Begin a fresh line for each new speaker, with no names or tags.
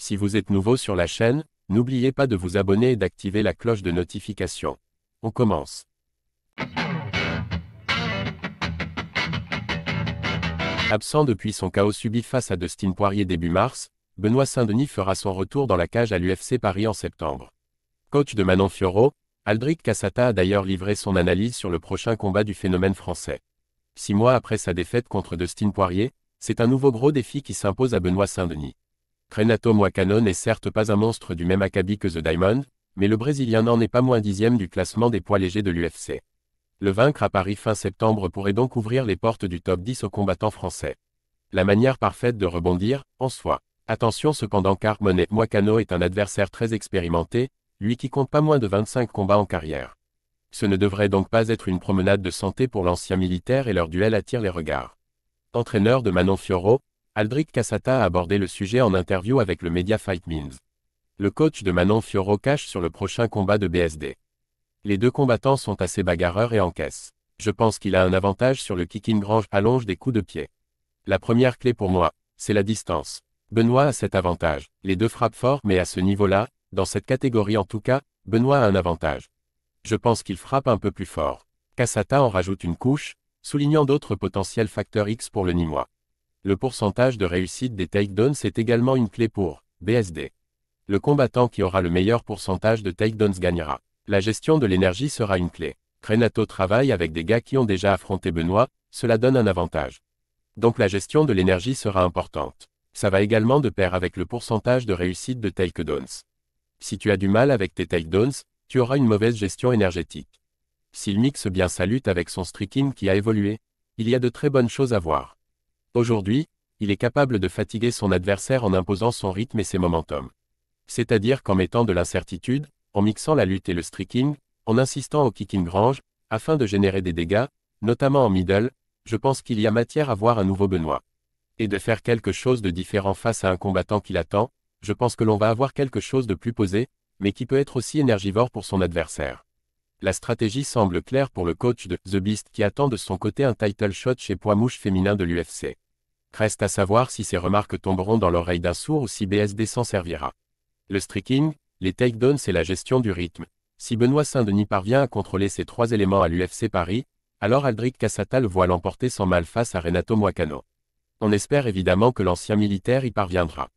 Si vous êtes nouveau sur la chaîne, n'oubliez pas de vous abonner et d'activer la cloche de notification. On commence. Absent depuis son chaos subi face à Dustin Poirier début mars, Benoît Saint-Denis fera son retour dans la cage à l'UFC Paris en septembre. Coach de Manon Fiorot, Aldric Cassata a d'ailleurs livré son analyse sur le prochain combat du phénomène français. 6 mois après sa défaite contre Dustin Poirier, c'est un nouveau gros défi qui s'impose à Benoît Saint-Denis. Renato Moicano n'est certes pas un monstre du même acabit que The Diamond, mais le Brésilien n'en est pas moins 10e du classement des poids légers de l'UFC. Le vaincre à Paris fin septembre pourrait donc ouvrir les portes du top 10 aux combattants français. La manière parfaite de rebondir, en soi. Attention cependant car Moicano est un adversaire très expérimenté, lui qui compte pas moins de 25 combats en carrière. Ce ne devrait donc pas être une promenade de santé pour l'ancien militaire et leur duel attire les regards. Entraîneur de Manon Fiorot, Aldric Cassata a abordé le sujet en interview avec le média Fight Means. Le coach de Manon Fiorot cache sur le prochain combat de BSD. Les deux combattants sont assez bagarreurs et encaissent. Je pense qu'il a un avantage sur le kicking range allonge des coups de pied. La première clé pour moi, c'est la distance. Benoît a cet avantage. Les deux frappent fort mais à ce niveau-là, dans cette catégorie en tout cas, Benoît a un avantage. Je pense qu'il frappe un peu plus fort. Cassata en rajoute une couche, soulignant d'autres potentiels facteurs X pour le Nîmois. Le pourcentage de réussite des takedowns est également une clé pour BSD. Le combattant qui aura le meilleur pourcentage de takedowns gagnera. La gestion de l'énergie sera une clé. Renato travaille avec des gars qui ont déjà affronté Benoît, cela donne un avantage. Donc la gestion de l'énergie sera importante. Ça va également de pair avec le pourcentage de réussite de takedowns. Si tu as du mal avec tes takedowns, tu auras une mauvaise gestion énergétique. S'il mixe bien sa lutte avec son striking qui a évolué, il y a de très bonnes choses à voir. Aujourd'hui, il est capable de fatiguer son adversaire en imposant son rythme et ses momentum. C'est-à-dire qu'en mettant de l'incertitude, en mixant la lutte et le striking, en insistant au kicking range, afin de générer des dégâts, notamment en middle, je pense qu'il y a matière à voir un nouveau Benoît. Et de faire quelque chose de différent face à un combattant qui l'attend, je pense que l'on va avoir quelque chose de plus posé, mais qui peut être aussi énergivore pour son adversaire. La stratégie semble claire pour le coach de The Beast qui attend de son côté un title shot chez poids mouche féminin de l'UFC. Reste à savoir si ces remarques tomberont dans l'oreille d'un sourd ou si BSD s'en servira. Le striking, les takedowns et la gestion du rythme. Si Benoît Saint-Denis parvient à contrôler ces trois éléments à l'UFC Paris, alors Aldric Cassata le voit l'emporter sans mal face à Renato Moicano. On espère évidemment que l'ancien militaire y parviendra.